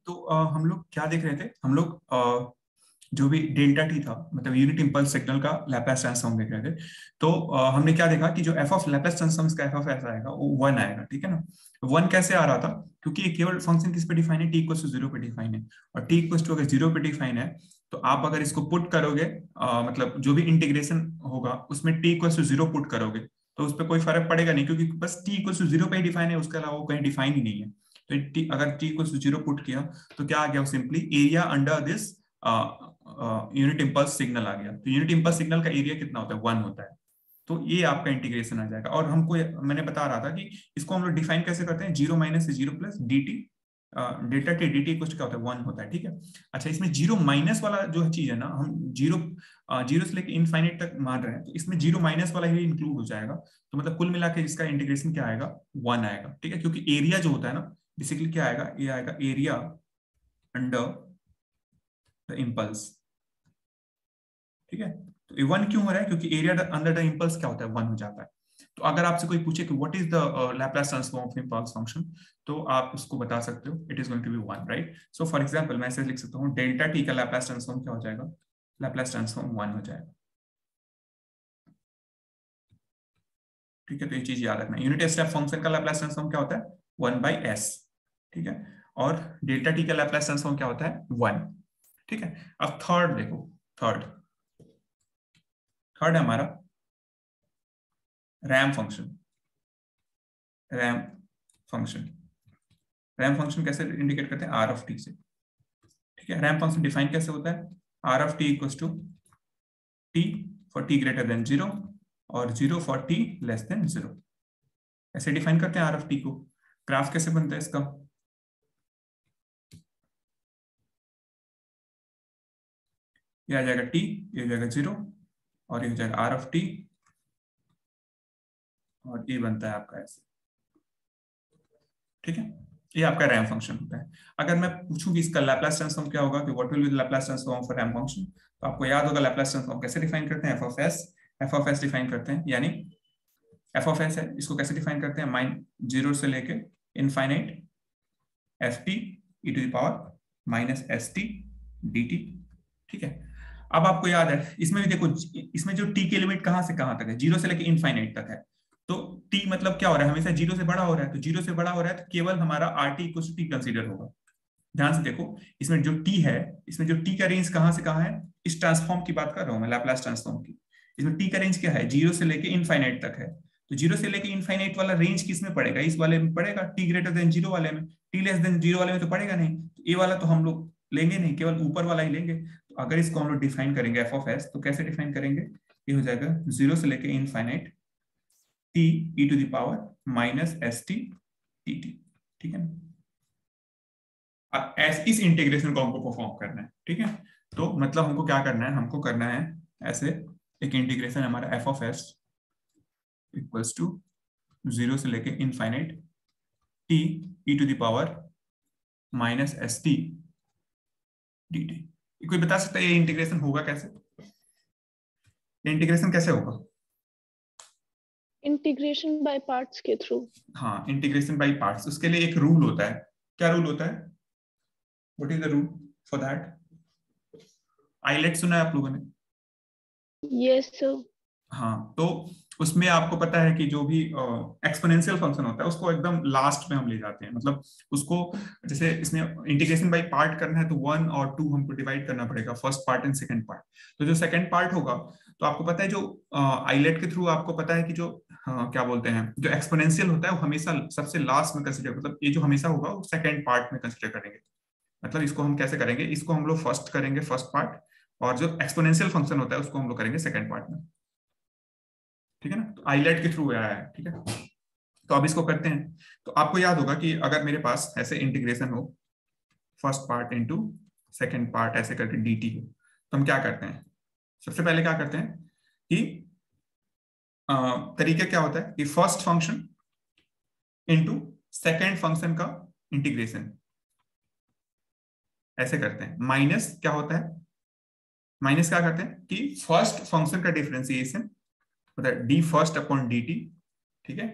तो हम लोग क्या देख रहे थे, हम लोग जो भी डेल्टा टी था, मतलब यूनिट इंपल्स सिग्नल का लैप्लास ट्रांसफॉर्म देख रहे थे। तो हमने क्या देखा कि जो एफ ऑफ लैप्लास ट्रांसफॉर्म का एफ ऑफ एस आएगा वो 1 आएगा, ठीक है ना। 1 कैसे आ रहा था, क्योंकि ये केवल फंक्शन किस पे डिफाइन है, टी इक्वल टू 0 पे डिफाइन है, और टी इक्वल टू अगर 0 पे डिफाइन है तो आप अगर इसको पुट करोगे, मतलब जो भी इंटीग्रेशन होगा उसमें टी इक्वल टू 0 पुट करोगे तो उस पर कोई फर्क पड़ेगा नहीं, क्योंकि बस टी इक्वल टू 0 पे ही डिफाइन है, उसके अलावा वो कहीं डिफाइन ही नहीं है। तो अगर टी इक्वल टू 0 पुट किया तो क्या आ गया, simply area under this unit impulse signal आ गया। तो यूनिट इंपल्स सिग्नल का एरिया कितना होता है, 1 होता है। तो ये आपका इंटीग्रेशन आ जाएगा। और हमको मैंने बता रहा था कि इसको हम लोग डिफाइन कैसे करते हैं, 0 माइनस से 0 plus D T delta T D T कुछ क्या होता है, 1 होता है, ठीक है। अच्छा, इसमें 0 माइनस वाला जो चीज है ना, हम जीरो से लेकर इनफाइनाइट तक मान रहे हैं, तो इसमें 0 माइनस वाला ही इंक्लूड हो जाएगा। तो मतलब कुल मिला के इसका इंटीग्रेशन क्या आएगा, 1 आएगा, ठीक है। क्योंकि एरिया जो होता है ना, बेसिकली क्या आएगा, ये आएगा एरिया अंडर द इम्पल्स, ठीक है। तो ये 1 क्यों हो रहा है, क्योंकि एरिया अंडर द इम्पल्स क्या होता है, 1 हो जाता है। तो अगर आपसे कोई पूछे कि what is the Laplace transform of impulse function, तो आप उसको बता सकते हो, it is going to be 1, right. So for example मैं ऐसे लिख सकता हूँ, डेल्टा टी का लैप्लास ट्रांसफॉर्म क्या हो जाएगा, लैप्लास ट्रांसफॉर्म 1 हो जाएगा, ठीक है। तो ये चीज याद रखना, यूनिट स्टेप फंक्शन का लैप्लास ट्रांसफॉर्म क्या होता है, 1/s, ठीक है। और डेल्टा टी का लैप्लास ट्रांसफॉर्म क्या होता है, 1, ठीक है। अब थर्ड देखो, थर्ड है हमारा RAM function. RAM function, RAM function कैसे इंडिकेट करते हैं, आर ऑफ टी से, ठीक है। रैम फंक्शन डिफाइन कैसे होता है, r of t equals to t for t greater than 0 और 0 फॉर टी लेस देन 0, ऐसे डिफाइन करते हैं आर ऑफ टी को। ग्राफ कैसे बनता है इसका, ये आ जाएगा टी, ये हो जाएगा 0 और ये हो जाएगा आर ऑफ टी, और ये बनता है आपका ऐसे, ठीक है। ये आपका रैम फंक्शन होता है। अगर मैं पूछूं कि इसका लैप्लास ट्रांसफॉर्म क्या होगा, कि what will be the Laplace transform for RAM function, तो आपको याद होगा लैप्लास ट्रांसफॉर्म कैसे डिफाइन करते हैं, एफ ऑफ एस डिफाइन करते हैं, यानी एफ ऑफ एस है, इसको कैसे डिफाइन करते हैं, -0 से लेके infinite f T e to the power minus S T D t, ठीक है। अब आपको याद है, इसमें भी देखो, इसमें जो टी की लिमिट कहां से कहां तक है, 0 से लेके इनफाइनाइट तक है। तो टी मतलब क्या हो रहा है, हमेशा 0 से बड़ा हो रहा है, तो 0 से बड़ा हो रहा है तो केवल हमारा r t equal to t consider होगा। ध्यान से देखो, इसमें जो टी है, इसमें जो टी का रेंज कहां से कहां है, इस ट्रांसफॉर्म की बात कर रहा हूं मैं, लैप्लास ट्रांसफॉर्म की। इसमें टी का रेंज क्या है, 0 से लेके इनफाइनाइट तक है। तो 0 से लेके इनफाइनाइट वाला रेंज किस में पड़ेगा, इस वाले में पड़ेगा, टी ग्रेटर देन 0 वाले में। टी लेस देन 0 वाले में तो पड़ेगा नहीं, तो ये वाला तो हम लोग लेंगे नहीं, केवल ऊपर वाला ही लेंगे। तो अगर इसको हम लोग डिफाइन करेंगे एफ ऑफ एस, तो कैसे डिफाइन करेंगे, ये हो जाएगा 0 से लेके infinite t e to the power minus S t t t, ठीक है ना। इस इंटीग्रेशन को हमको परफॉर्म करना है, ठीक है। तो मतलब हमको क्या करना है, हमको करना है ऐसे एक इंटीग्रेशन, हमारा f of s equals to 0 से लेके infinite t e to the power minus S T D t. कोई बता सकता है ये इंटीग्रेशन होगा कैसे, ये इंटीग्रेशन कैसे होगा, इंटीग्रेशन बाय पार्ट्स के थ्रू। हाँ, इंटीग्रेशन बाय पार्ट्स, उसके लिए एक रूल होता है। क्या रूल होता है, what is the rule for that, ILATE सुना है आप लोगों ने, यस सर। हाँ, तो उसमें आपको पता है कि जो भी एक्सपोनेंशियल फंक्शन होता है उसको एकदम लास्ट में हम ले जाते हैं, मतलब उसको, जैसे इसमें इंटीग्रेशन बाय पार्ट करना है तो 1 और 2 हमको डिवाइड करना पड़ेगा, first part and second part. तो जो सेकंड पार्ट होगा, तो आपको पता है जो आइलेट के थ्रू आपको पता है कि जो क्या बोलते हैं, जो एक्सपोनेंशियल होता है वो हमेशा सबसे लास्ट में कंसिडर, मतलब ये जो हमेशा होगा वो सेकंड पार्ट में कंसिडर करेंगे। मतलब इसको हम कैसे करेंगे, इसको हम लोग फर्स्ट करेंगे फर्स्ट पार्ट, और जो एक्सपोनेंशियल फंक्शन होता है उसको हम लोग करेंगे सेकंड पार्ट में, ठीक है ना। तो आइलेट के थ्रू आया है, ठीक है। तो अब इसको करते हैं। तो आपको याद होगा कि अगर मेरे पास ऐसे इंटीग्रेशन हो, first part into second part ऐसे करके dt हो, तो हम क्या करते हैं, सबसे पहले क्या करते हैं कि तरीका क्या होता है कि first function into second function का इंटीग्रेशन ऐसे करते हैं। माइनस क्या होता है, माइनस क्या करते हैं कि फर्स्ट फंक्शन का डिफरेंशिएशन, मतलब D first upon D t, ठीक है,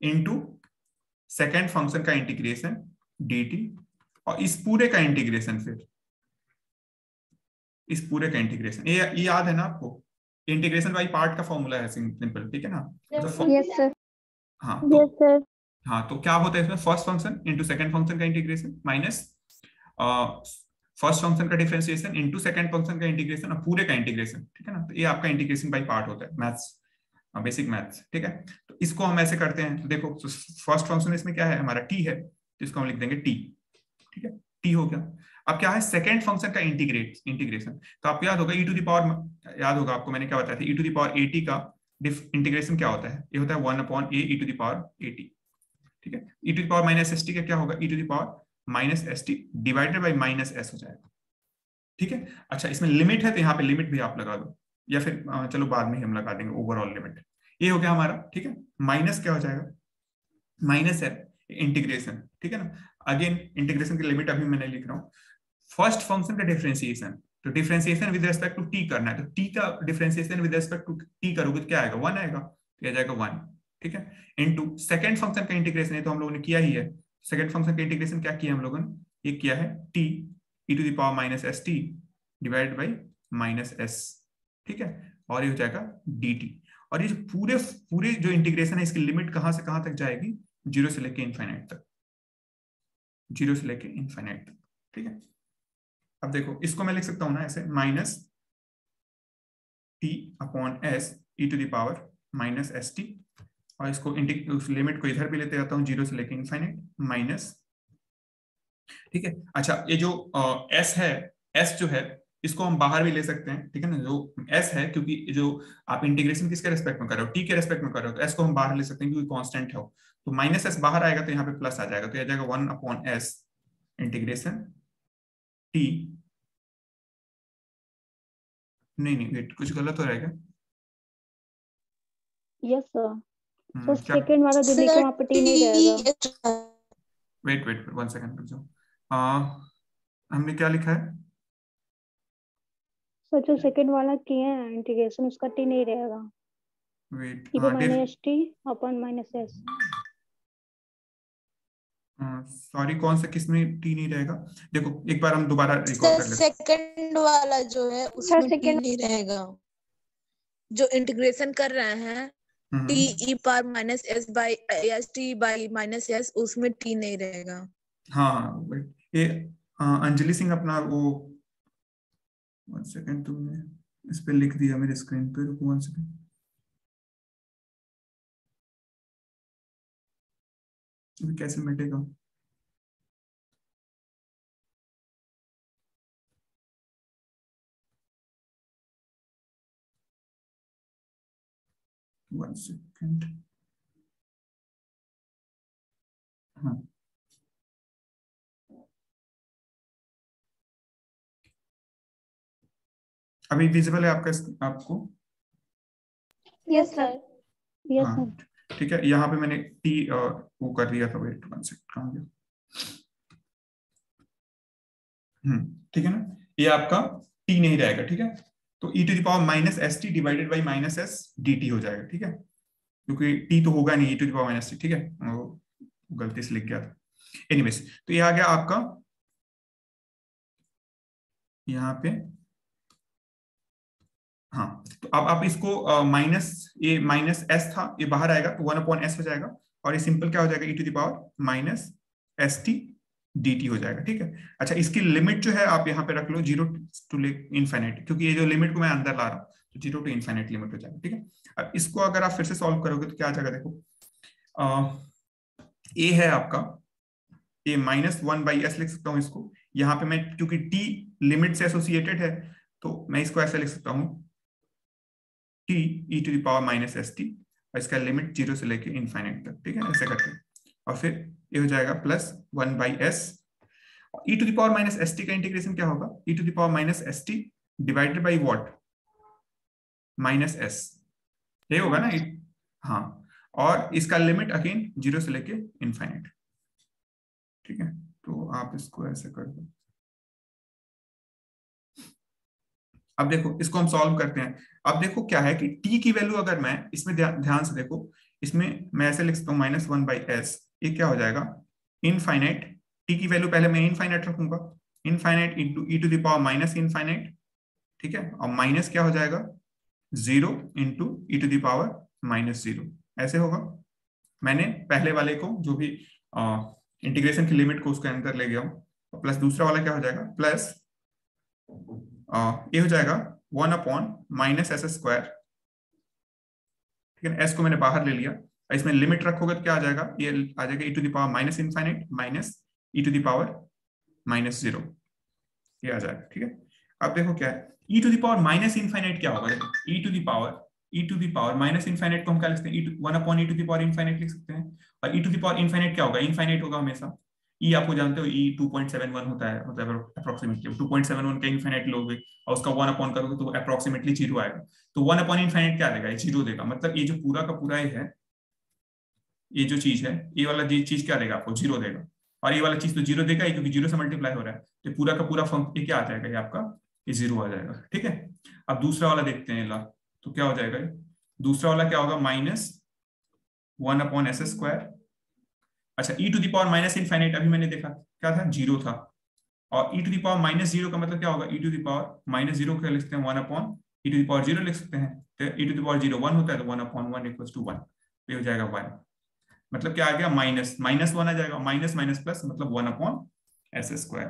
इनटू सेकेंड फंक्शन का इंटीग्रेशन dt और इस पूरे का इंटीग्रेशन, फिर इस पूरे का इंटीग्रेशन, ये याद है ना आपको, इंटीग्रेशन बाई पार्ट का फॉर्मूला है सिंपल, ठीक है ना। मतलब यस सर। हाँ यस सर। हाँ तो क्या होता है इसमें, first function into second function का इंटीग्रेशन माइनस फर्स्ट फंक्शन का डिफरेंशिएशन इंटू सेकंड फंक्शन का इंटीग्रेशन और पूरे का इंटीग्रेशन, ठीक है ना। तो ये आपका इंटीग्रेशन बाई पार्ट होता है मैथ्स, बेसिक मैथ्स, ठीक है। तो इसको हम ऐसे करते हैं, तो देखो फर्स्ट फंक्शन इसमें क्या है, हमारा टी है, तो इसको हम लिख देंगे टी, ठीक है, टी हो गया। अब क्या है, सेकंड फंक्शन का इंटीग्रेशन, तो आपको याद होगा ई टू द पावर, याद होगा आपको मैंने क्या बताया था, e to the power at का इंटीग्रेशन क्या होता है, ये होता है 1 upon a e to the power at, ठीक है। E to the power minus S t का क्या होगा, e to the power minus S t divided by minus s हो जाएगा, ठीक है। अच्छा इसमें लिमिट है, तो यहाँ पे लिमिट भी आप लगा दो, या फिर चलो बाद में हम लगा देंगे ओवरऑल लिमिट, ये हो गया हमारा, ठीक है। माइनस क्या हो जाएगा, माइनस है इंटीग्रेशन, ठीक है ना। अगेन इंटीग्रेशन की लिमिट अभी मैंने लिख रहा हूँ, फर्स्ट फंक्शन का डिफरेंशिएशन, तो differentiation with respect to t करना है, तो टी का differentiation with respect to t करोगे तो क्या आएगा, 1 आएगा, तो आ जाएगा 1, ठीक है। इनटू सेकंड फंक्शन का इंटीग्रेशन है, तो हम लोगों ने किया ही है, सेकंड फंक्शन का इंटीग्रेशन क्या किया हम लोगों ने, ये किया है t e to the power minus S t divide by minus s, ठीक है, और ये हो जाएगा डी टी। और ये जो पूरे पूरे जो इंटीग्रेशन है, इसकी लिमिट कहां से कहां तक जाएगी, जीरो से लेके इनफाइनाइट तक, जीरो से लेके इनफाइनाइट तक, ठीक है। अब देखो इसको मैं लिख सकता हूं ना ऐसे, minus t upon s e to the power minus S t, और इसको उस लिमिट को इधर भी लेते जाता हूँ, जीरो से लेके इनफाइनाइट माइनस, ठीक है। अच्छा ये जो एस है, एस जो है इसको हम बाहर भी ले सकते हैं, ठीक है ना, जो एस है, क्योंकि जो आप इंटीग्रेशन किसके रेस्पेक्ट में कर रहे हो, टी के रेस्पेक्ट में कर रहे हो, तो एस को हम बाहर ले सकते हैं क्योंकि कांस्टेंट है, तो माइनस एस बाहर आएगा तो यहाँ पे प्लस आ जाएगा, तो आ जाएगा 1 अपॉन एस इंटीग्रेशन टी, नहीं नहीं वेट, कुछ गलत हो रहा है क्या, यस सर। सर क्या, सेकंड वाला जो लिखे वहाँ पे टी नहीं रहेगा। वेट वेट 1 सेकंड रुक जाओ, हमने क्या लिखा है, सर जो सेकंड वाला किए हैं इंटीग्रेशन, उसका टी नहीं रहेगा, वेट, ई पे minus t upon minus S. Sorry कौन सा, किसमें टी नहीं रहेगा, देखो एक बार हम दोबारा रिकॉर्ड कर लेते हैं। सेकंड वाला जो है उसमें टी नहीं रहेगा, जो इंटीग्रेशन कर रहे हैं T E power minus S by S T by minus S, उसमें टी नहीं रहेगा। हाँ हाँ ये अंजलि सिंह अपना वो, 1 सेकंड, तुमने इस पे लिख दिया मेरे स्क्रीन पे, रुको 1 सेकंड, अभी कैसे मिटेगा, वन सेकंड, हाँ अभी विजिबल है आपका, आपको, यस सर। यस हाँ सर। ठीक है, यहाँ पे मैंने टी वो कर दिया था, वेट 1 सेकंड, कहाँ गया, ठीक है ना, ये आपका टी नहीं रहेगा, ठीक है। तो e to the power minus S t divided by minus s d t हो जाएगा, ठीक है, क्योंकि टी तो होगा नहीं, e to the power minus t, ठीक है, वो गलती से लिख गया था। एनीवेज तो ये आ गया आपका यहाँ पे, हाँ तो अब आप इसको माइनस, ये माइनस एस था, ये बाहर आएगा तो 1 अपॉन एस हो जाएगा, और ये सिंपल क्या हो जाएगा, e to the power minus S T D t हो जाएगा, ठीक है। अच्छा इसकी लिमिट जो है आप यहाँ पे रख लो, जीरो टू इनफाइनाइट, क्योंकि ये जो लिमिट को मैं अंदर ला रहा हूँ, तो जीरो टू इनफाइनाइट लिमिट हो जाएगा, ठीक है। अब इसको अगर आप फिर से सॉल्व करोगे तो क्या आ जाएगा, देखो ए है आपका, ए माइनस 1 बाई एस लिख सकता हूँ इसको, यहाँ पे मैं क्योंकि टी लिमिट से एसोसिएटेड है, तो मैं इसको ऐसा लिख सकता हूँ t e to the power minus S t, और इसका लिमिट जीरो से लेके इनफाइनाइट तक, ठीक है, ऐसे करके, और फिर ये हो जाएगा plus 1 by s, e to the power minus S t का इंटीग्रेशन क्या होगा, e to the power minus S t divided by what, minus s, ये होगा ना, हाँ, और इसका लिमिट अगेन जीरो से लेके इनफाइनाइट, ठीक है। तो आप इसको ऐसे कर दो, अब देखो इसको हम सॉल्व करते हैं। अब देखो क्या है कि t की वैल्यू अगर मैं इसमें ध्यान से देखो, इसमें मैं ऐसे लिख सकता हूँ माइनस 1 बाई एस, ये क्या हो जाएगा, इनफाइनाइट टी की वैल्यू पहले मैं इनफाइनाइट रखूंगा, infinite into e to the power minus infinite, ठीक है, और माइनस क्या हो जाएगा 0 into e to the power minus 0, ऐसे होगा। मैंने पहले वाले को जो भी इंटीग्रेशन की लिमिट को उसके अंदर ले गया हूं, और प्लस दूसरा वाला क्या हो जाएगा, प्लस ये हो जाएगा 1 अपॉन माइनस एस स्क्वायर, ठीक है, एस को मैंने बाहर ले लिया, इसमें लिमिट रखोगे तो क्या आ जाएगा, ये आ जाएगा e to the power minus infinite minus e to the power minus 0, ये आ जाएगा, ठीक है। अब देखो क्या है, e to the power minus infinite क्या होगा, e to the power minus infinite को हम क्या लिखते हैं, 1 upon e to the power infinite लिख सकते हैं, और e to the power infinite क्या होगा, इनफाइनाइट होगा हमेशा, ई आपको जानते हो ई 2.71 होता है, मतलब अप्रोक्सीमेटली 2.71 का इनफाइनाइट लोगे और उसका 1 अपॉन करोगे तो अप्रोक्सीमेटली 0 आएगा, तो 1 अपॉन इनफाइनाइट क्या देगा, 0 देगा, मतलब ये जो पूरा का पूरा है, ये जो चीज है, ये वाला चीज क्या देगा आपको, 0 देगा, और ये वाला चीज तो 0 देगा क्योंकि 0 से मल्टीप्लाई हो रहा है, तो पूरा का पूरा फंक्शन ये क्या आ जाएगा, ये आपका ये 0 आ जाएगा, ठीक है। अब दूसरा वाला देखते हैं ला, तो क्या हो जाएगा, दूसरा वाला क्या होगा, माइनस 1 अपॉन एस स्क्वायर, अच्छा e to the power minus infinite अभी मैंने देखा क्या था, 0 था, और e to the power minus 0 का मतलब क्या होगा, e to the power minus 0 क्या लिख सकते हैं, 1 upon e to the power 0 लिख सकते हैं, तो ई टू द पावर 0 1 होता है, तो 1 अपॉन 1 इक्वल्स टू 1, ये हो जाएगा 1, मतलब क्या आ गया, माइनस 1 आ जाएगा, माइनस माइनस प्लस मतलब 1 अपॉन एस स्क्वायर,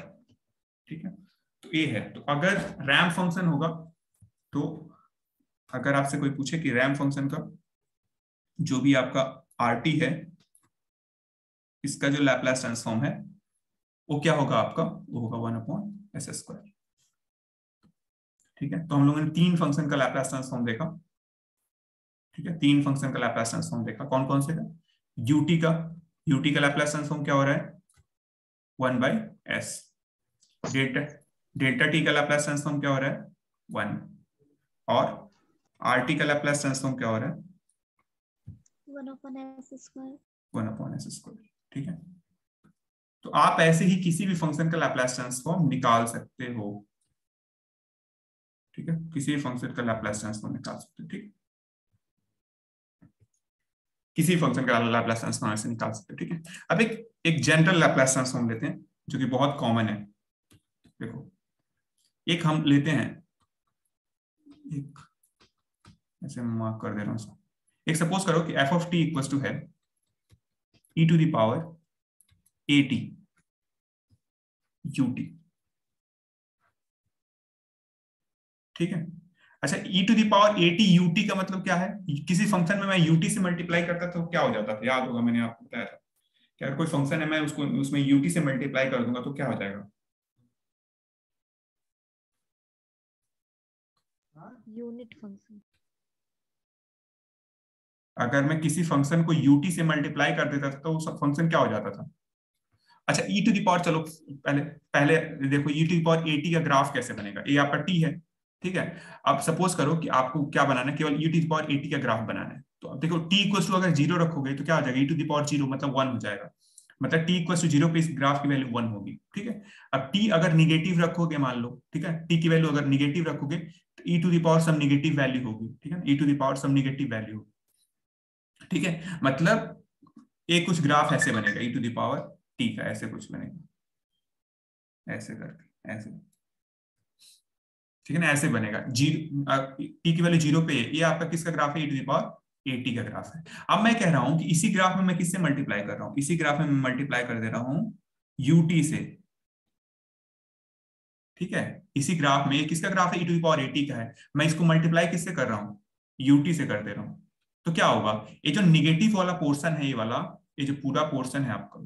ठीक है। तो ये है, तो अगर रैंप फंक्शन होगा, तो अगर आपसे कोई पूछे कि रैंप फंक्शन का जो भी आपका आरटी है, इसका जो लैप्लास ट्रांसफॉर्म है वो क्या होगा आपका, वो होगा 1 अपॉन एस स्क्वायर, ठीक है। तो हम लोगों ने 3 फंक्शन का लैप्लास ट्रांसफॉर्म देखा, ठीक है, 3 फंक्शन का लैप्लास ट्रांसफॉर्म देखा, कौन कौन से का, यूटी का लैप्लास ट्रांसफॉर्म क्या हो रहा है, 1 बाई एस, डेल्टा टी का लैप्लास ट्रांसफॉर्म क्या हो रहा है, 1, और आरटी का लैप्लास ट्रांसफॉर्म क्या हो रहा है, 1 upon s square, 1 upon s square, ठीक है। तो आप ऐसे ही किसी भी फंक्शन का लैप्लास ट्रांसफॉर्म निकाल सकते हो, ठीक है, किसी भी फंक्शन का लैप्लास ट्रांसफॉर्म निकाल सकते हो, ठीक, किसी फंक्शन का लैप्लास ट्रांसफॉर्म ऐसे निकाल सकते हो, ठीक है। अब एक जनरल लैप्लास ट्रांसफॉर्म लेते हैं जो कि बहुत कॉमन है, देखो एक हम लेते हैं, एक ऐसे मार्क कर दे रहा हूं उसको, एक सपोज करो कि f of t equals to है e to the power a t u t, ठीक है। अच्छा e to the power a t UT का मतलब क्या है, किसी फंक्शन में मैं यूटी से मल्टीप्लाई करता तो क्या हो जाता था, याद होगा मैंने आपको बताया था कि अगर कोई फंक्शन है मैं उसको उसमें यूटी से मल्टीप्लाई कर दूंगा तो क्या हो जाएगा, यूनिट फंक्शन, अगर मैं किसी फंक्शन को यूटी से मल्टीप्लाई कर देता था तो वो फंक्शन क्या हो जाता था। अच्छा ई टू द पावर, चलो पहले पहले देखो ई टू द पावर एटी का ग्राफ कैसे बनेगा, ये आपका टी है, ठीक है। अब सपोज करो कि आपको क्या बनाना है, केवल ई टू द पावर एटी का ग्राफ बनाना है, तो अब देखो टी इक्वल टू अगर 0 रखोगे तो क्या हो जाएगा, ई टू द पावर 0 मतलब 1 हो जाएगा, मतलब टी इक्वल टू 0 पे इस ग्राफ की वैल्यू 1 होगी, ठीक है। अब टी अगर निगेटिव रखोगे मान लो, ठीक है, टी की वैल्यू अगर निगेटिव रखोगे तो e to the power some negative value होगी, ठीक है, e to the power some negative value होगी, ठीक है। मतलब एक कुछ ग्राफ ऐसे बनेगा e to the power t का, ऐसे कुछ बनेगा, ऐसे करके ऐसे, ठीक है ना, ऐसे बनेगा, टी की वैल्यू 0 पे है, ये आपका किसका ग्राफ है, e to the power at का ग्राफ है। अब मैं कह रहा हूं कि इसी ग्राफ में मैं किससे मल्टीप्लाई कर रहा हूं, इसी ग्राफ में मैं मल्टीप्लाई कर दे रहा हूं यूटी से, ठीक है, इसी ग्राफ में, किसका ग्राफ है, e to the power at का है, मैं इसको मल्टीप्लाई किससे कर रहा हूं, यूटी से कर दे रहा हूं, तो क्या होगा, ये जो निगेटिव वाला पोर्शन है, ये वाला, ये जो पूरा पोर्शन है आपका,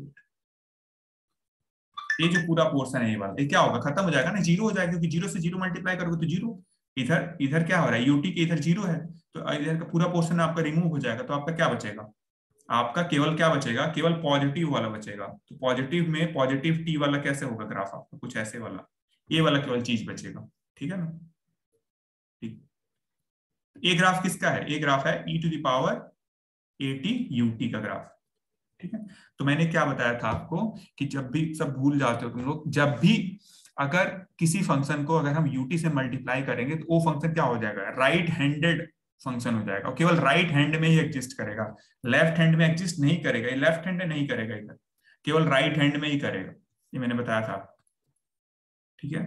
ये जो पूरा पोर्शन है ये वाला, ये क्या होगा, खत्म हो जाएगा ना, 0 हो जाएगा, क्योंकि 0 से 0 मल्टीप्लाई करोगे तो 0, इधर इधर क्या हो रहा है, यूटी के इधर 0 है, तो इधर का पूरा पोर्शन आपका रिमूव हो जाएगा, तो आपका क्या बचेगा, आपका केवल क्या बचेगा, केवल पॉजिटिव वाला बचेगा, तो पॉजिटिव में पॉजिटिव टी वाला कैसे होगा ग्राफ आपका, कुछ ऐसे वाला, ये वाला केवल चीज बचेगा, ठीक है ना, ठीक। ये ग्राफ किसका है, ये ग्राफ है e to the power eighty u t का ग्राफ, ठीक है। तो मैंने क्या बताया था आपको कि जब भी, सब भूल जाते हो तुम लोग, जब भी अगर किसी फंक्शन को अगर हम यूटी से मल्टीप्लाई करेंगे तो वो फंक्शन क्या हो जाएगा, राइट हैंडेड फंक्शन हो जाएगा, और केवल राइट हैंड में ही एग्जिस्ट करेगा, लेफ्ट हैंड में एग्जिस्ट नहीं करेगा, ये लेफ्ट हैंड नहीं करेगा इधर, केवल राइट हैंड में ही करेगा, ये मैंने बताया था आपको, ठीक है।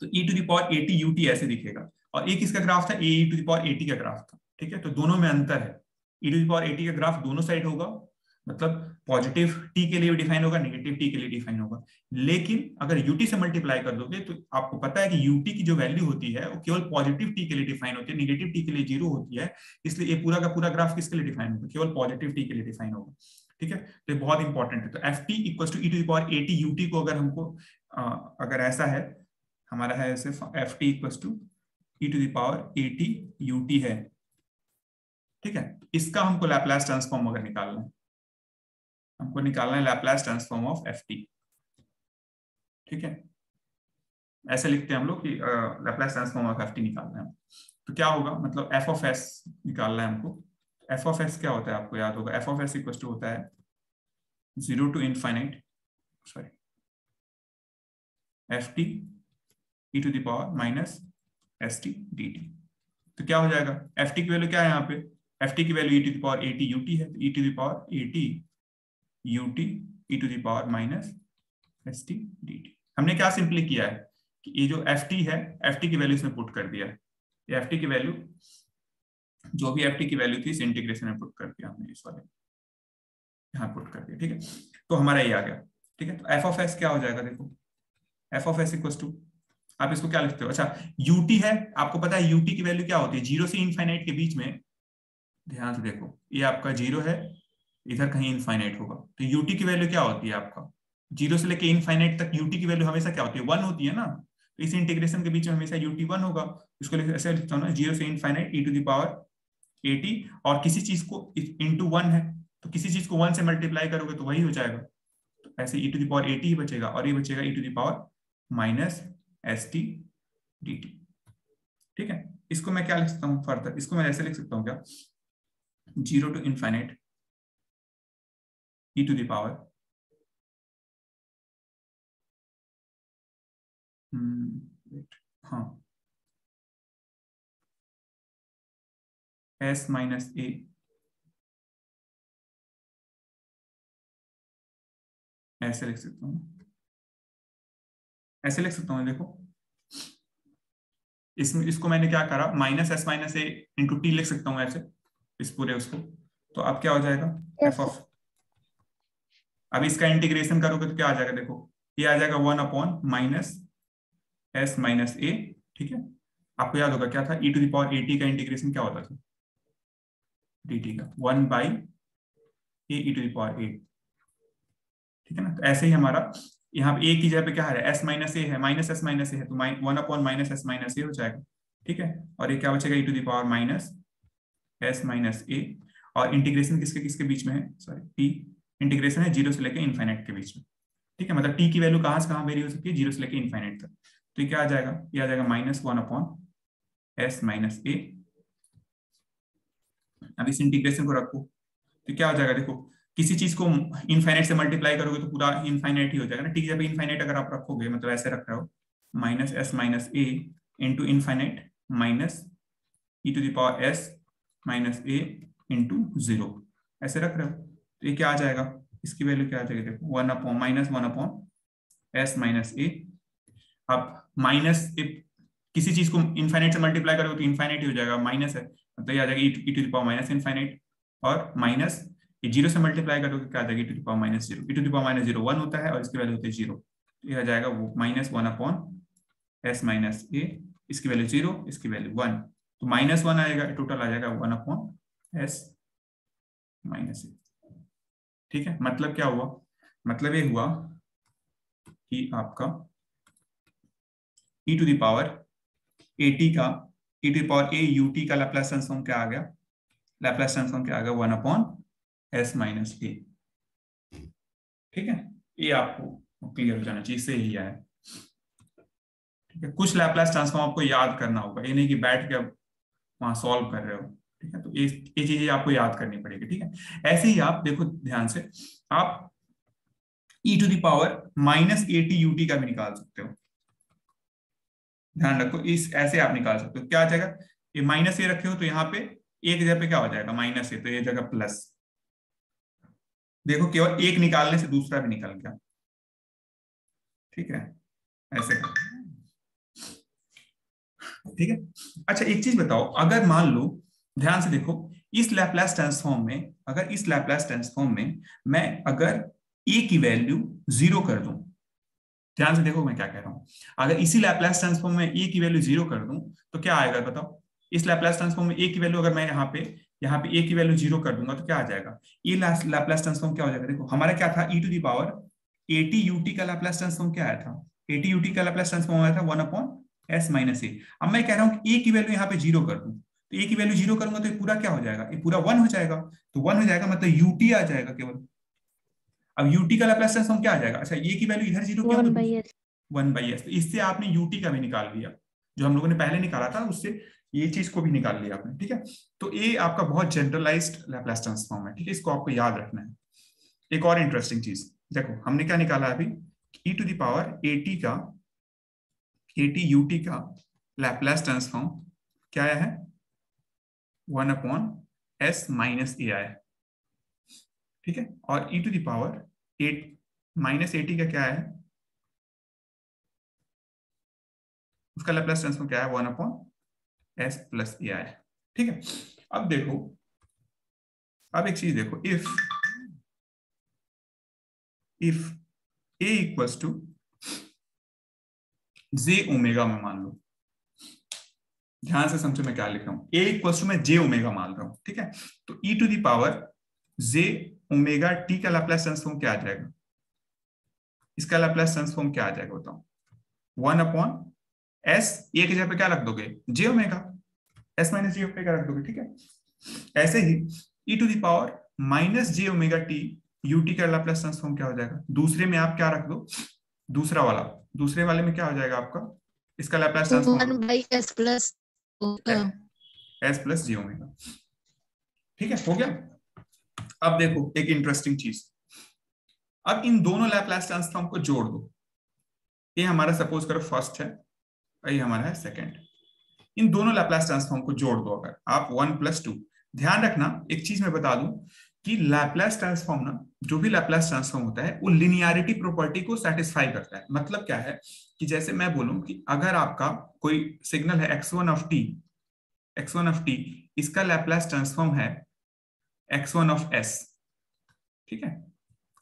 तो e to the power at ut ऐसे दिखेगा, और एक इसका ग्राफ था e to the power at का ग्राफ था, ठीक है। तो दोनों में अंतर है, e to the power at का ग्राफ दोनों साइड होगा, मतलब पॉजिटिव t के लिए डिफाइन होगा, नेगेटिव t के लिए डिफाइन होगा। लेकिन अगर ut से मल्टीप्लाई कर दोगे तो आपको पता है कि ut की जो वैल्यू होती है वो केवल पॉजिटिव t के लिए डिफाइन होती है, नेगेटिव t के लिए 0 होती है। इसलिए ये पूरा का पूरा ग्राफ किसके लिए डिफाइन होगा, केवल पॉजिटिव t के लिए डिफाइन होगा, ठीक है। तो ये बहुत इंपॉर्टेंट है। तो F T equal to e to the power eighty UT को अगर हमको अगर ऐसा है, हमारा है ऐसे F T equal to e to the power eighty UT है, ठीक है। इसका हमको लैपलेस ट्रांसफॉर्म अगर निकालना है, हमको निकालना है Laplace transform of F T, ठीक है। ऐसे लिखते हैं हम लोग कि Laplace transform of F T निकालना है। तो क्या होगा, मतलब एफ ऑफ एस निकालना है हमको। एफ ऑफ एस क्या होता है आपको याद होगा, F of S equal to होता है 0 to infinite, sorry, F T e to the power minus S T D T. तो क्या हो जाएगा, एफ टी की वैल्यू क्या है यहाँ पे, एफ टी की value e to the power a t u t है, e to the power a t u t e to the power minus S T D t. हमने क्या simply किया है कि ये जो एफ टी है, एफ टी की वैल्यू इसमें पुट कर दिया है, ये एफ टी की वैल्यू, जो भी एफ टी की वैल्यू थी इस इंटीग्रेशन में पुट कर दिया हमने, इस वाले यहाँ पुट कर दिया, ठीक है। तो हमारा ये आ गया, ठीक है। तो एफ ऑफ एस क्या हो जाएगा, देखो F of S equal to, आप इसको क्या लिखते हो, अच्छा यूटी है, आपको पता है यूटी की वैल्यू क्या होती है, 0 से इनफाइनाइट के बीच में, ध्यान से देखो ये आपका 0 है, इधर कहीं इनफाइनाइट होगा, तो यूटी की वैल्यू क्या होती है आपका, 0 से लेके इनफाइनाइट तक यूटी की वैल्यू हमेशा क्या होती है, 1 होती है ना। तो इस इंटीग्रेशन के बीच में हमेशा यूटी 1 होगा, इसको ऐसे लिखता हूँ ना, 0 से infinite e to the power AT, और किसी चीज को इंटू 1 है, तो किसी चीज को 1 से मल्टीप्लाई करोगे तो वही हो जाएगा, तो ऐसे e to the power a t ही बचेगा, और ये बचेगा e to the power minus S T D t, ठीक है। इसको मैं क्या लिख सकता हूँ फर्दर, इसको मैं ऐसे लिख सकता हूँ क्या, 0 to infinite e to the power हाँ एस माइनस ए ऐसे लिख सकता हूँ, ऐसे लिख सकता हूँ, देखो इसमें इसको मैंने क्या करा, minus S minus A into T लिख सकता हूँ ऐसे, इस पूरे उसको। तो अब क्या हो जाएगा, एफ ऑफ, अब इसका इंटीग्रेशन करोगे तो क्या आ जाएगा, देखो ये आ जाएगा 1 upon minus S minus a, ठीक है। आपको याद होगा क्या था, e to the power a t का इंटीग्रेशन क्या होता था, डी टी का 1 by a e to the power a, ठीक है ना। तो ऐसे ही हमारा यहाँ पे ए की जगह पे क्या है, एस माइनस ए है, माइनस एस माइनस ए है, तो 1 upon minus S minus a हो जाएगा, ठीक है। और ये क्या बचेगा, e to the power minus S minus a, और इंटीग्रेशन किसके किसके बीच में है, सॉरी टी, इंटीग्रेशन है 0 से लेकर इनफाइनाइट के बीच में, ठीक है। मतलब टी की वैल्यू कहाँ से कहाँ वेरी हो सकती है, 0 से लेकर इनफाइनाइट तक। तो ये क्या आ जाएगा, ये आ जाएगा minus 1 upon s minus a. अब इस इंटीग्रेशन को रखो तो क्या हो जाएगा, देखो किसी चीज को इनफाइनाइट से मल्टीप्लाई करोगे तो पूरा इनफाइनाइट ही हो जाएगा ना, ठीक है। जब इनफाइनाइट अगर आप रखोगे, मतलब ऐसे रख रहे हो, minus S minus A into infinite minus e to the power S minus A into 0, ऐसे रख रहे हो, तो ये क्या आ जाएगा, इसकी वैल्यू क्या आ जाएगी, देखो 1 upon minus 1 upon s minus a. अब माइनस किसी चीज को इनफाइनाइट से मल्टीप्लाई करोगे तो इनफाइनाइट ही हो जाएगा, माइनस है तो ये आ जाएगा e to the power minus infinite, और माइनस ये 0 से मल्टीप्लाई करोगे क्या आ जाएगा, e to the power minus 0, e to the power minus 0 1 होता है और इसकी वैल्यू होती है 0, तो ये आ जाएगा वो माइनस 1 अपॉन एस माइनस ए, इसकी वैल्यू 0, इसकी वैल्यू 1, तो माइनस 1 आएगा, टोटल आ जाएगा 1 अपॉन एस माइनस ए, ठीक है। मतलब क्या हुआ, मतलब ये हुआ कि आपका e to the power a t का, e to the power a u t का लैप्लास ट्रांसफॉर्म क्या आ गया, लैप्लास ट्रांसफॉर्म क्या आ गया, 1 अपॉन एस माइनस ए, ठीक है। ये आपको क्लियर हो जाना चाहिए, इससे ही आया, ठीक है। कुछ लैप्लास ट्रांसफॉर्म आपको याद करना होगा, ये नहीं कि बैठ के अब वहां सॉल्व कर रहे हो, ठीक है। तो ये चीजें आपको याद करनी पड़ेगी, ठीक है। ऐसे ही आप देखो ध्यान से, आप e to the power minus a t u t का भी निकाल सकते हो, ध्यान रखो, इस ऐसे आप निकाल सकते हो, क्या आ जाएगा, ये माइनस ए रखे हो तो यहाँ पे एक जगह पे क्या हो जाएगा, माइनस ए, तो ये जगह प्लस, देखो केवल एक निकालने से दूसरा भी निकल गया, ठीक है, ऐसे कर, ठीक है। अच्छा एक चीज बताओ, अगर मान लो, ध्यान से देखो, इस लैपलास ट्रांसफॉर्म में, अगर इस लैपलास ट्रांसफॉर्म में मैं अगर a की वैल्यू 0 कर दूं, ध्यान से देखो मैं क्या कह रहा हूं, अगर इसी लैपलास ट्रांसफॉर्म में a की वैल्यू 0 कर दूं तो क्या आएगा बताओ। इस लैपलास ट्रांसफॉर्म में a की वैल्यू अगर मैं यहाँ पे a की वैल्यू 0 कर दूंगा तो क्या आ जाएगा, ये लैपलास ट्रांसफॉर्म क्या हो जाएगा, देखो हमारा क्या था, e to the power at ut का लैपलास ट्रांसफॉर्म क्या आया था, at ut का लैपलास ट्रांसफॉर्म आया था 1/s माइनस ए। अब मैं कह रहा हूँ कि a की वैल्यू यहाँ पे 0 कर दूं, तो a की वैल्यू 0 करूंगा तो ये पूरा क्या हो जाएगा, ये पूरा 1 हो जाएगा, तो 1 हो जाएगा मतलब ut आ जाएगा केवल। अब ut का लैपलास ट्रांसफॉर्म क्या आ जाएगा, अच्छा a की वैल्यू इधर 0 क्यों, 1/s। 1/s, तो इससे आपने ut का भी निकाल लिया, जो हम लोगों ने पहले निकाला था उससे ये चीज को भी निकाल लिया आपने, ठीक है। तो ये आपका बहुत जनरलाइज्ड लैपलास ट्रांसफॉर्म है, ठीक है, इसको आपको याद रखना है। एक और इंटरेस्टिंग चीज देखो, हमने क्या निकाला अभी, e to the power at ut का लैपलास ट्रांसफॉर्म क्या आया है, 1/s माइनस ए आया है, ठीक है। और e to the power 8 minus at का क्या है, उसका लैपलास ट्रांसफॉर्म क्या है, 1/s प्लस ए आया है, ठीक है। अब देखो, अब एक चीज देखो, if a equals to J omega में मान लो, ध्यान से समझो मैं क्या लिख रहा हूं, a इक्वल्स टू मैं जे ओमेगा मान रहा हूं, ठीक है। तो e to the power J omega T का लैपलास ट्रांसफॉर्म क्या आ जाएगा, इसका लैपलास ट्रांसफॉर्म क्या आ जाएगा बताओ, 1/s, ए की जगह पे क्या रख दोगे, जे ओमेगा, s माइनस जे ओमेगा रख दोगे, ठीक है। ऐसे ही e to the power minus J omega T UT का लैपलास ट्रांसफॉर्म क्या हो जाएगा, दूसरे में आप क्या रख दो, दूसरा वाला, दूसरे वाले में क्या हो जाएगा आपका, इसका Laplace transform 1/s plus s plus जे ओमेगा, ठीक है, हो गया। अब देखो एक इंटरेस्टिंग चीज, अब इन दोनों लैपलास ट्रांसफॉर्म को जोड़ दो, ये हमारा सपोज करो फर्स्ट है और ये हमारा है सेकंड, इन दोनों लैपलास ट्रांसफॉर्म को जोड़ दो अगर आप 1+2, ध्यान रखना एक चीज मैं बता दूं कि लैपलास ट्रांसफॉर्म ना, जो भी लैपलास ट्रांसफॉर्म होता है वो लिनियरिटी प्रॉपर्टी को सेटिस्फाई करता है। मतलब क्या है कि जैसे मैं बोलूं कि अगर आपका कोई सिग्नल है x1 ऑफ t, इसका लैपलास ट्रांसफॉर्म है x1 ऑफ s, ठीक है।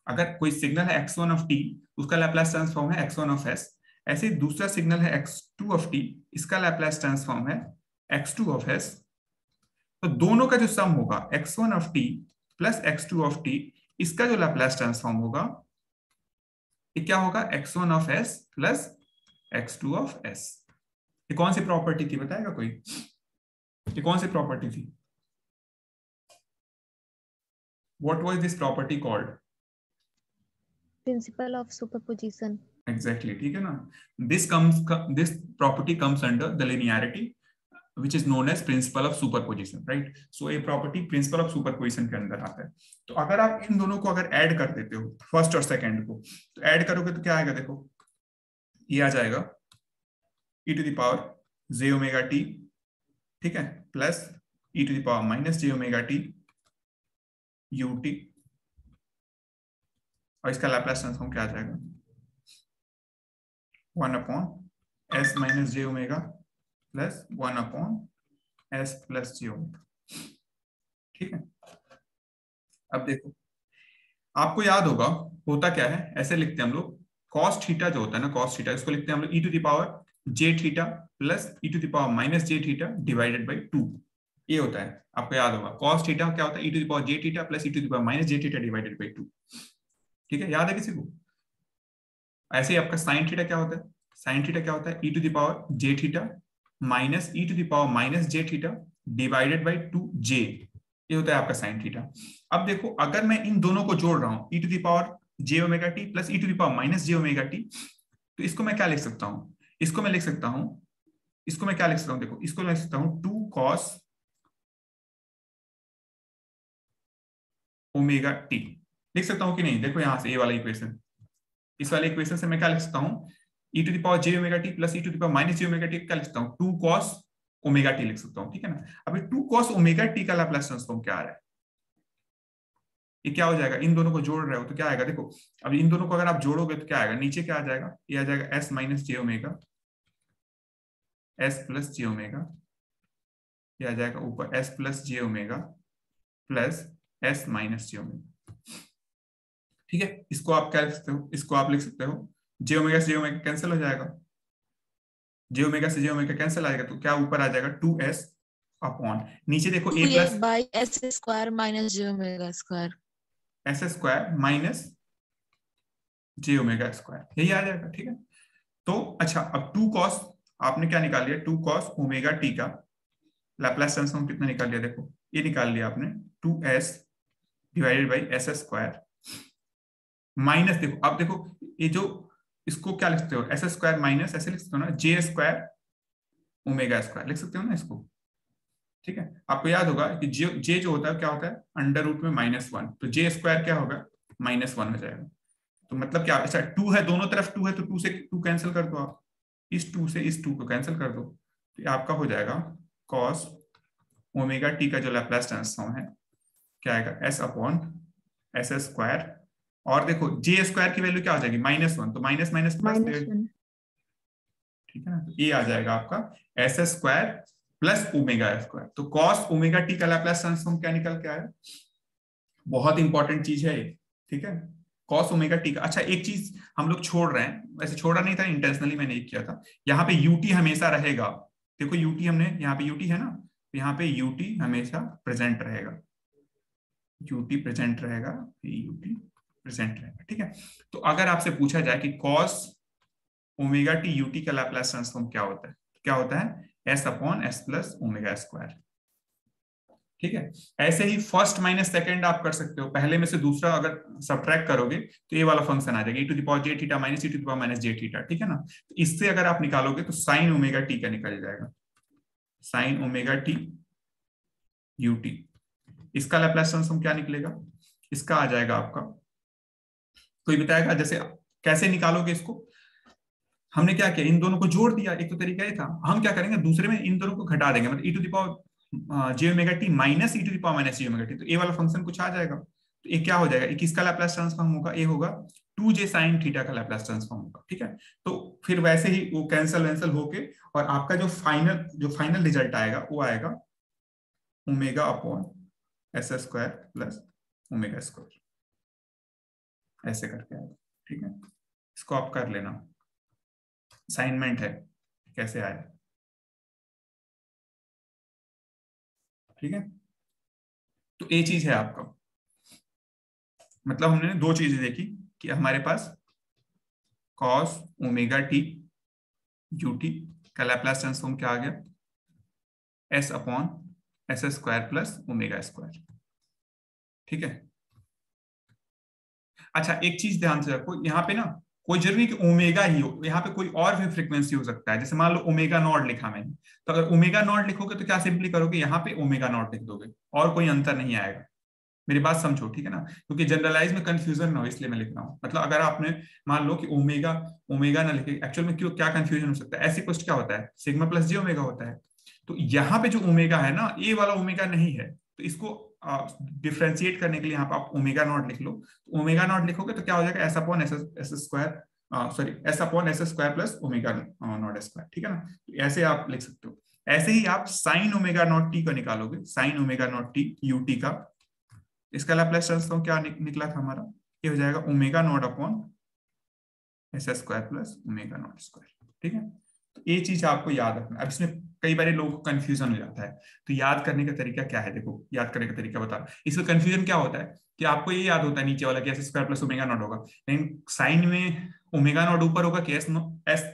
अगर कोई सिग्नल है x1 ऑफ t, उसका लैपलास ट्रांसफॉर्म है x1 ऑफ s, ऐसे दूसरा सिग्नल है x2 ऑफ t, इसका लैपलास ट्रांसफॉर्म है x2 ऑफ s, तो दोनों का जो सम होगा x1 of t plus x2 of t, इसका जो लैपलास ट्रांसफॉर्म होगा ये क्या होगा, x1 of s plus x2 of s। ये कौन सी प्रॉपर्टी थी बताएगा कोई, ये कौन सी प्रॉपर्टी थी, what was this property called, principle of superposition. Exactly, ठीक है ना। This property comes under the linearity which is known as principle of superposition, right? So a property principle of superposition के अंदर आता है। तो अगर आप इन दोनों को अगर ऐड कर देते हो, फर्स्ट और सेकंड को, तो ऐड करोगे तो क्या आएगा, देखो ये आ जाएगा e to the power J omega T, ठीक है, plus e to the power minus J omega T ut, और इसका लैपलास ट्रांसफॉर्म क्या आ जाएगा, 1/s माइनस जे ओमेगा प्लस 1/s प्लस जे ओमेगा, ठीक है। अब देखो आपको याद होगा होता क्या है, ऐसे लिखते हैं हम लोग, cos थीटा जो होता है ना, cos थीटा, इसको लिखते हैं हम लोग e to the power j theta plus e to the power minus j theta divided by 2, ये होता है, आपको याद होगा cos थीटा क्या होता है, e to the power j theta plus e to the power minus j theta divided by 2, ठीक है, याद है किसी को। ऐसे ही आपका sin थीटा क्या होता है, sin थीटा क्या होता है, e to the power j theta minus e to the power minus j theta divided by 2j, ये होता है आपका sin थीटा। अब देखो अगर मैं इन दोनों को जोड़ रहा हूं e to the power j omega T plus e to the power minus j omega T, तो इसको मैं क्या लिख सकता हूं, इसको मैं लिख सकता हूं, इसको मैं क्या लिख सकता हूं, देखो इसको लिख सकता हूं 2 cos ओमेगा टी, लिख सकता हूं कि नहीं, देखो यहां से ये वाला इक्वेशन, इस वाले इक्वेशन से मैं क्या लिख सकता हूं, e to the power j omega T plus e to the power minus j omega T क्या लिख सकता हूं, 2 cos ओमेगा टी लिख सकता हूं, ठीक है ना। अभी 2 cos ओमेगा टी का लैपलास ट्रांसफॉर्म क्या आ रहा है, ये क्या हो जाएगा, इन दोनों को जोड़ रहे हो तो क्या आएगा, देखो अब इन दोनों को अगर आप जोड़ोगे तो क्या आएगा, नीचे क्या आ जाएगा, ये आ जाएगा s माइनस जे ओमेगा, s प्लस जे ओमेगा, ये आ जाएगा ऊपर s प्लस जे ओमेगा प्लस s माइनस जे ओमेगा। ठीक है, इसको आप क्या लिख सकते हो, इसको आप लिख सकते हो जे ओमेगा से जे ओमेगा कैंसिल हो जाएगा, जे ओमेगा से जे ओमेगा कैंसिल आएगा तो क्या ऊपर आ जाएगा 2s अपॉन, नीचे देखो a plus by S square minus J omega square, S square minus J omega square, यही आ जाएगा। ठीक है, तो अच्छा अब 2 cos आपने क्या निकाल लिया, 2 cos ओमेगा टी का लैप्लास ट्रांसफॉर्म कितना निकाल लिया, देखो ये निकाल लिया आपने 2s divided by S square minus, देखो अब देखो ये जो इसको क्या लिखते हो, एस स्क्वायर माइनस ऐसे लिख सकते हो ना, जे स्क्वायर ओमेगा स्क्वायर लिख सकते हो ना इसको। ठीक है, आपको याद होगा कि जे जो होता है क्या होता है अंडर रूट में -1, तो जे स्क्वायर क्या होगा -1 हो जाएगा। तो मतलब क्या, अच्छा 2 है दोनों तरफ 2 है तो 2 से 2 कैंसिल कर दो आप, इस 2 से इस 2 को कैंसिल कर दो, तो आपका हो जाएगा cos ओमेगा टी का जो लैप्लास ट्रांसफॉर्म है क्या आएगा s अपॉन एस स्क्वायर, और देखो जे स्क्वायर की वैल्यू क्या हो जाएगी -1, तो माइनस माइनस प्लस, ठीक है ना, तो ये आ जाएगा आपका S square plus omega square. तो cos ओमेगा टी का लैप्लास ट्रांसफॉर्म क्या निकल के आया, बहुत इंपॉर्टेंट चीज है। ठीक है, cos ओमेगा टी का, अच्छा एक चीज हम लोग छोड़ रहे हैं, वैसे छोड़ा नहीं था, इंटेंशनली मैंने एक किया था, यहाँ पे ut हमेशा रहेगा। देखो ut हमने यहाँ पे ut है ना, तो यहाँ पे ut हमेशा प्रेजेंट रहेगा, ut प्रेजेंट रहेगा, ut प्रेजेंट रहेगा। ठीक है, तो अगर आपसे पूछा जाए कि cos ओमेगा टी ut का लैप्लास ट्रांसफॉर्म क्या होता है, क्या होता है s upon S plus omega square. ठीक है, ऐसे ही फर्स्ट माइनस सेकंड आप कर सकते हो, पहले में से दूसरा अगर सब्ट्रैक्ट करोगे तो ये वाला फंक्शन आ जाएगा, e to the power J theta minus e to the power minus J theta. ठीक है ना, तो इससे अगर आप निकालोगे तो साइन ओमेगा टी का निकल जाएगा, साइन ओमेगा टी ut, इसका लैप्लास ट्रांसफॉर्म क्या निकलेगा, इसका आ जाएगा आपका, कोई बताएगा जैसे कैसे निकालोगे इसको, हमने क्या किया इन दोनों को जोड़ दिया, एक तो तरीका ये था, हम क्या करेंगे दूसरे में इन दोनों को घटा देंगे, मतलब e to the power J omega T minus e to the power minus J omega T, तो ए वाला फंक्शन कुछ आ जाएगा, तो ये क्या हो जाएगा, किसका लैप्लास ट्रांसफॉर्म होगा, ये होगा 2j sin थीटा का लैप्लास ट्रांसफॉर्म होगा। ठीक है, तो फिर वैसे ही वो कैंसल वैंसल होके और आपका जो फाइनल रिजल्ट आएगा वो आएगा omega upon s square plus omega square, ऐसे करके आएगा। ठीक है, इसको आप कर लेना, असाइनमेंट है कैसे आया। ठीक है, तो ये चीज है आपका, मतलब हमने दो चीजें देखी कि हमारे पास cos ओमेगा टी ut का लैप्लास ट्रांसफॉर्म क्या आ गया, s upon s square plus omega square. ठीक है, अच्छा एक चीज ध्यान से रखो, यहाँ पे ना कोई जरूरी कि ओमेगा ही हो, यहाँ पे कोई और भी फ्रीक्वेंसी हो सकता है, जैसे मान लो ओमेगा नॉट लिखा मैंने, तो अगर ओमेगा नॉट लिखोगे तो क्या सिंपली करोगे यहाँ पे ओमेगा नॉट लिख दोगे और कोई अंतर नहीं आएगा। मेरी बात समझो, ठीक है ना, क्योंकि जनरलाइज में कंफ्यूजन ना हो इसलिए मैं लिख रहा हूँ। मतलब अगर आपने मान लो कि ओमेगा ओमेगा ना लिखे, एक्चुअल में क्यों क्या कंफ्यूजन हो सकता है, ऐसी क्वेश्चन क्या होता है सिग्मा प्लस जे ओमेगा होता है, तो यहाँ पे जो ओमेगा है ना ये वाला ओमेगा नहीं है, तो इसको डिफ्रेंशिएट करने के लिए यहाँ पे आप ओमेगा नॉट लिख लो, तो ओमेगा नॉट लिखोगे तो क्या हो जाएगा S upon s square, sorry S upon s square plus omega naught square. ठीक है ना, तो ऐसे आप लिख सकते हो। ऐसे ही आप साइन ओमेगा नॉट टी का निकालोगे, sign omega not T UT का, इसका लैप्लास ट्रांसफॉर्म क्या निकला था हमारा, ये हो जाएगा omega naught upon s square plus omega naught square. ठीक है, तो ये चीज आपको याद रखना। अब इसमें कई बार लोगों को कंफ्यूजन हो जाता है, तो याद करने का तरीका क्या है, देखो याद करने का तरीका बता, इसमें कंफ्यूजन क्या होता है कि आपको ये याद होता है नीचे वाला कि S square plus omega naught होगा, लेकिन साइन में ओमेगा नॉट ऊपर होगा कि एस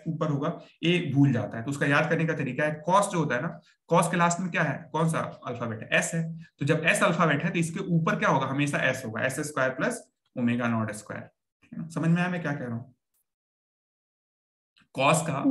ऊपर होगा, ये भूल जाता है। तो उसका याद करने का तरीका है, कॉस जो होता है ना, कॉस के लास्ट में क्या है, कौन सा अल्फाबेट है, एस है, तो जब एस अल्फाबेट है तो इसके ऊपर क्या होगा, हमेशा एस होगा, S square plus omega naught square. समझ में आया मैं क्या कह रहा हूँ, कॉस का,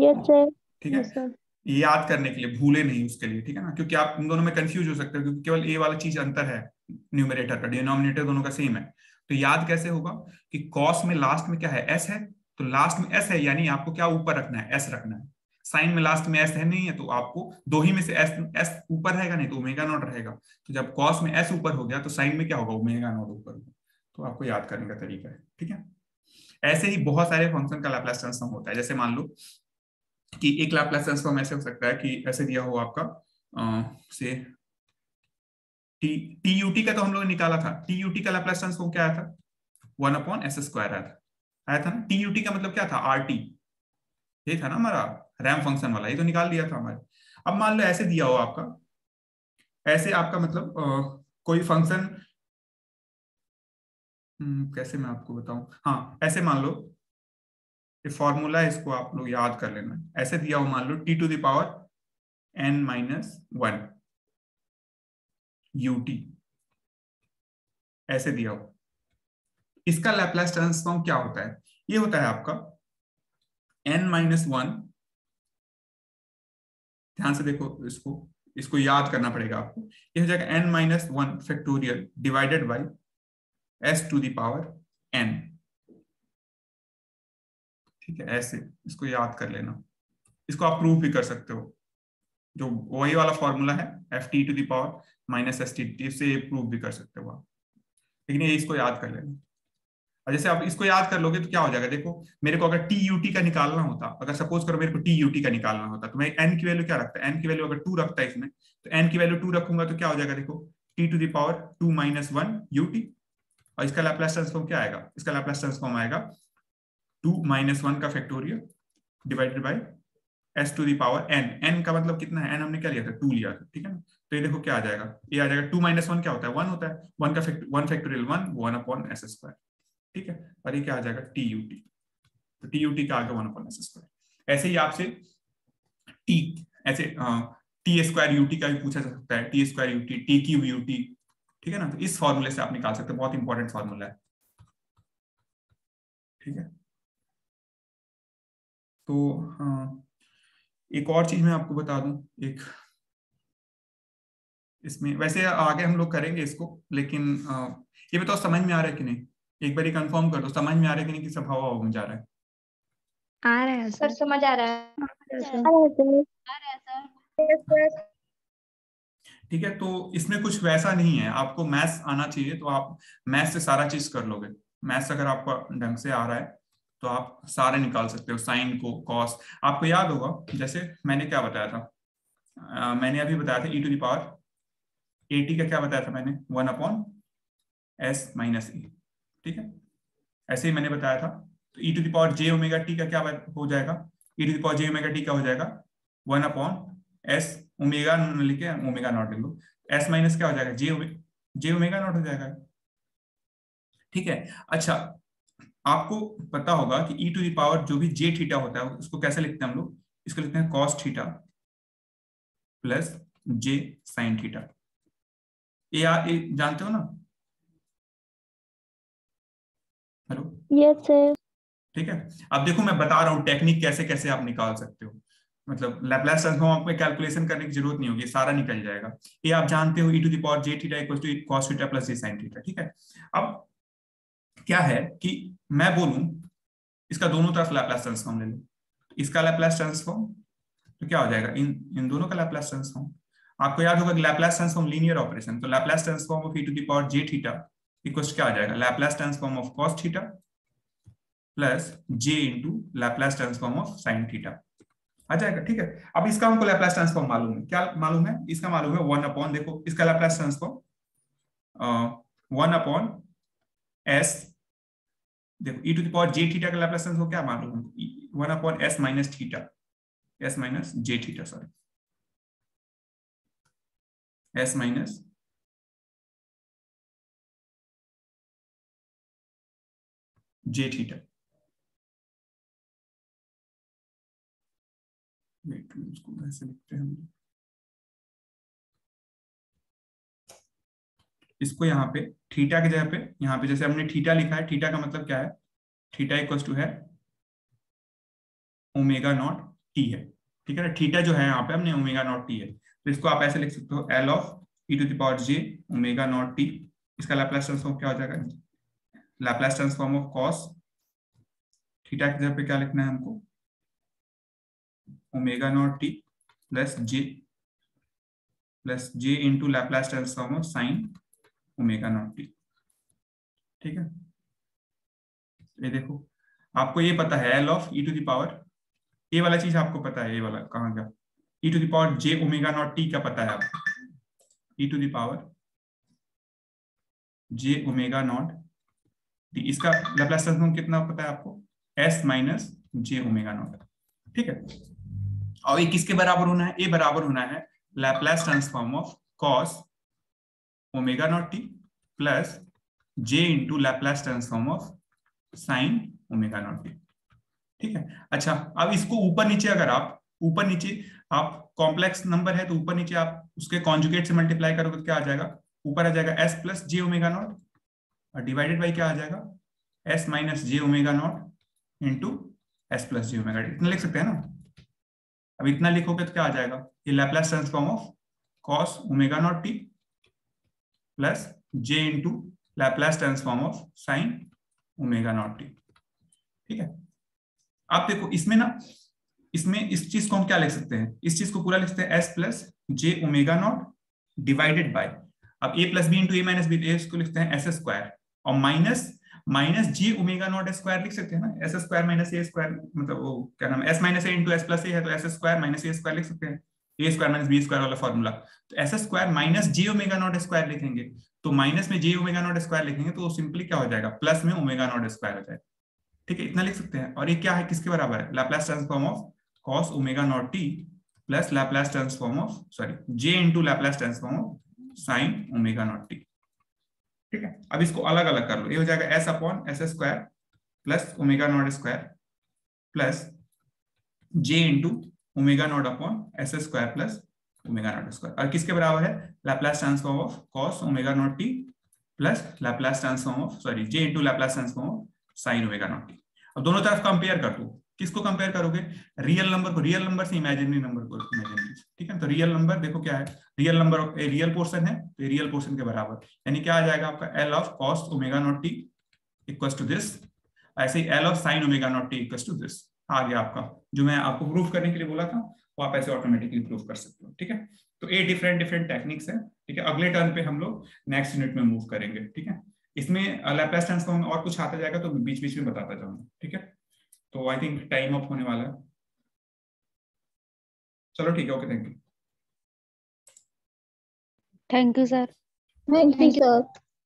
ठीक है, याद करने के लिए, भूले नहीं उसके लिए, ठीक है ना, क्योंकि आप इन दोनों में कंफ्यूज हो सकते हो, क्योंकि केवल ए वाला चीज अंतर है न्यूमरेटर का, डिनोमिनेटर दोनों का सेम है। तो याद कैसे होगा कि कॉस में लास्ट में क्या है, एस है, तो लास्ट में एस है यानी आपको क्या ऊपर रखना है, एस रखना है। साइन में लास्ट में एस है नहीं है, तो आपको दो ही में से एस ऊपर रहेगा, नहीं तो ओमेगा नॉट रहेगा। तो जब कॉस में एस ऊपर हो गया तो साइन में क्या होगा, ओमेगा नॉट ऊपर होगा। तो आपको याद करने का तरीका है, ठीक है। ऐसे ही बहुत सारे फंक्शन का लैप्लास ट्रांसफॉर्म होता है। जैसे मान लो कि एक लैप्लास ट्रांसफॉर्म ऐसे हो सकता है कि ऐसे दिया हो आपका से टी यू टी का तो हम लोग ने निकाला था। टी यू टी का लैप्लास ट्रांसफॉर्म क्या आया था? 1/s² आया था ना। टी यू टी का मतलब क्या था? आर टी, ये था ना हमारा रैम फंक्शन वाला, ये तो निकाल दिया था हमारे। अब मान लो ऐसे दिया हो आपका, ऐसे आपका मतलब कोई फंक्शन, कैसे मैं आपको बताऊं, हाँ ऐसे मान लो ये फॉर्मूला है, इसको आप लोग याद कर लेना। ऐसे दिया हो मान लो t⁻n−1 ut, ऐसे दिया हो। इसका लैप्लास ट्रांसफॉर्म क्या होता है? ये होता है आपका n-1, ध्यान से देखो, इसको याद करना पड़ेगा आपको। ये हो जाएगा n-1 factorial divided by s⁻n, ठीक है। ऐसे इसको याद कर लेना। इसको आप प्रूव भी कर सकते हो, जो वही वाला फॉर्मूला है ft⁻−st, इससे प्रूव भी कर सकते हो आप। लेकिन ये इसको याद कर लेना। और जैसे आप इसको याद कर लोगे तो क्या हो जाएगा, देखो मेरे को अगर TUT का निकालना होता, अगर सपोज करो मेरे को TUT का निकालना होता, तो मैं n की वैल्यू क्या रखता है? n की वैल्यू अगर 2 रखता है इसमें, तो n की वैल्यू 2 रखूंगा तो क्या हो जाएगा, देखो t⁻2−1 ut। और इसका लैप्लास ट्रांसफॉर्म क्या आएगा? इसका लैप्लास ट्रांसफॉर्म आएगा 2-1 का factorial divided by s⁻n। n का मतलब कितना है? n हमने क्या लिया था? 2 लिया था, ठीक है ना। तो ये देखो क्या आ जाएगा, ये आ जाएगा 2-1 क्या होता है? 1 होता है। 1 का फैक्टोरियल 1/s², ठीक है। और ये क्या आ जाएगा? TUT। तो TUT का आ गया 1/s²। ऐसे ही आपसे t, ऐसे t² का भी पूछा जा सकता है, t² t3 ठीक है ना। तो इस फॉर्मूले से आप निकाल सकते हैं, बहुत इंपॉर्टेंट फॉर्मूला है, ठीक है। तो हाँ, एक और चीज मैं आपको बता दूं, एक इसमें वैसे आगे हम लोग करेंगे इसको, लेकिन ये बताओ समझ में आ रहा है कि नहीं? एक बार कंफर्म कर दो, समझ में आ रहा है कि नहीं कि सब हवा में जा रहा है? आ रहा है सर, समझ आ रहा है। ठीक है। तो इसमें कुछ वैसा नहीं है, आपको मैथ्स आना चाहिए, तो आप मैथ्स से सारा चीज कर लोगे। मैथ्स अगर आपको ढंग से आ रहा है तो आप सारे निकाल सकते हो, साइन को, कॉस। आपको याद होगा जैसे मैंने क्या बताया था, मैंने अभी बताया था e⁻at का क्या बताया था मैंने? 1/s−e, ठीक है। ऐसे ही मैंने बताया था। तो e⁻j⍵t का क्या हो जाएगा? e⁻j⍵t क्या हो जाएगा? 1/s ओमेगा लिखे, ओमेगा नॉट लिख लो, s माइनस क्या हो जाएगा? j ओमेगा नॉट हो जाएगा, ठीक है। अच्छा, आपको पता होगा कि जो भी j थीटा होता है उसको कैसे लिखते हैं हम लोग? इसको लिखते हैं cos theta plus j sin theta. ये जानते हो ना? Hello, yes sir. ठीक है। अब देखो मैं बता रहा हूँ टेक्निक कैसे कैसे आप निकाल सकते हो। मतलब लैप्लास ट्रांसफॉर्म आपको कैलकुलेशन करने की जरूरत नहीं होगी, सारा निकल जाएगा। ये आप जानते हो e⁻j⁻ cos theta plus j sin theta, ठीक है। अब क्या है कि मैं बोलूं इसका दोनों तरफ लैप्लास ट्रांसफॉर्म ले लो, इसका लैप्लास ट्रांसफॉर्म, तो क्या हो जाएगा? इन दोनों का लैप्लास ट्रांसफॉर्म। आपको याद होगा कि लैप्लास ट्रांसफॉर्म लीनियर ऑपरेशन, तो Laplace transform of e⁻j⁻ equals क्या आ जाएगा? Laplace transform of cos theta plus j into Laplace transform of sin theta आ जाएगा, ठीक है। अब इसका हमको लैप्लास ट्रांसफॉर्म मालूम है, क्या मालूम है? इसका मालूम है 1/, देखो इसका लैप्लास ट्रांसफॉर्म 1/s, देखो e⁻j⁻ का लैप्लास ट्रांसफॉर्म क्या मालूम है? 1/s−θ, s−j⁻, sorry, s− j⁻। इसको ऐसे लिखते हैं, इसको यहाँ पे थीटा की जगह पे, यहाँ पे जैसे हमने थीटा लिखा है, थीटा का मतलब क्या है? थीटा इक्वल टू है ओमेगा नॉट टी है, ठीक है ना। थीटा जो है यहाँ पे हमने ओमेगा नॉट टी है, तो इसको आप ऐसे लिख सकते हो L of e⁻j omega not T. इसका लैप्लास ट्रांसफॉर्म क्या हो जाएगा? Laplace transform of cos theta की जगह पे क्या लिखना है हमको? Omega not T plus J into Laplace transform of sine omega not T, ठीक है, ये देखो आपको ये पता है L of e to the power, ये वाला चीज आपको पता है, ये वाला कहाँ गया, e to the power J omega not t क्या पता है आपको, e to the power J omega not T, इसका लैप्लास ट्रांसफॉर्म कितना पता है आपको, एस माइनस जे ओमेगा नॉट। ठीक है, और ये किसके बराबर होना है, ये बराबर होना है Laplace transform of cos omega not T plus J into Laplace transform of sine omega not T. ठीक है, अच्छा अब इसको ऊपर नीचे अगर आप ऊपर नीचे आप कॉम्प्लेक्स नंबर है तो ऊपर नीचे आप उसके कॉन्जुगेट से मल्टीप्लाई करोगे तो क्या आ जाएगा, ऊपर आ जाएगा S plus J omega not और डिवाइडेड बाई क्या आ जाएगा, S minus J omega not into S plus J omega, इतना लिख सकते हैं ना। अब इतना लिखोगे तो क्या आ जाएगा, ये Laplace transform of cos omega not T plus J into Laplace transform of sine omega not T. ठीक है, आप देखो इसमें ना, इसमें इस चीज को हम क्या लिख सकते हैं, इस चीज को पूरा लिख सकते हैं S plus J omega not divided by, अब ए प्लस बी इंटू ए माइनस बी, इसको लिखते हैं एस स्क्वायर और minus minus J omega not square लिख सकते हैं ना, एस स्क्वायर माइनस ए स्क्वायर, मतलब वो क्या नाम है, S minus A into S plus ए है तो एस स्क्वायर माइनस ए स्क्वायर लिख सकते हैं, ए स्क्वायर माइनस बी स्क्वायर वाला फॉर्मूला। तो S square minus J omega not square लिखेंगे तो माइनस में जे ओमेगा नॉट स्क्वायर लिखेंगे तो सिंपली क्या हो जाएगा, प्लस में ओमेगा नॉट स्क्वायर हो जाएगा। ठीक है, इतना लिख सकते हैं, और ये क्या है, किसके बराबर है, Laplace transform of cos omega not T plus Laplace transform of J into Laplace transform of sine omega not T. ठीक है, अब इसको अलग अलग कर लो, ये हो जाएगा S upon s square plus omega naught square plus J into omega naught upon s square plus omega naught square, और किसके बराबर है, Laplace transform of cos omega not T plus Laplace transform of J into Laplace transform of sine omega not T. अब दोनों तरफ compare कर दो, किसको कंपेयर करोगे, रियल नंबर को रियल नंबर से इमेजिनरी नंबर को इमेजिनरी। ठीक है, तो रियल नंबर देखो क्या है, रियल नंबर रियल पोर्शन है तो रियल पोर्शन के बराबर, यानी क्या आ जाएगा आपका L of cos omega not t equals to this, ऐसे ही L of sine omega not t equals to this आ गया आपका, जो मैं आपको प्रूफ करने के लिए बोला था वो आप ऐसे ऑटोमेटिकली प्रूफ कर सकते हो। ठीक है, तो ये डिफरेंट डिफरेंट टेक्निक्स है। ठीक है, अगले टर्न पे हम लोग नेक्स्ट यूनिट में मूव करेंगे। ठीक है, इसमें लैप्लास ट्रांसफॉर्म में और कुछ आता जाएगा तो बीच बीच में बताता जाऊंगा। ठीक है, तो आई थिंक टाइम अप होने वाला है, चलो ठीक है, okay, thank you. Thank you sir. Thank you sir.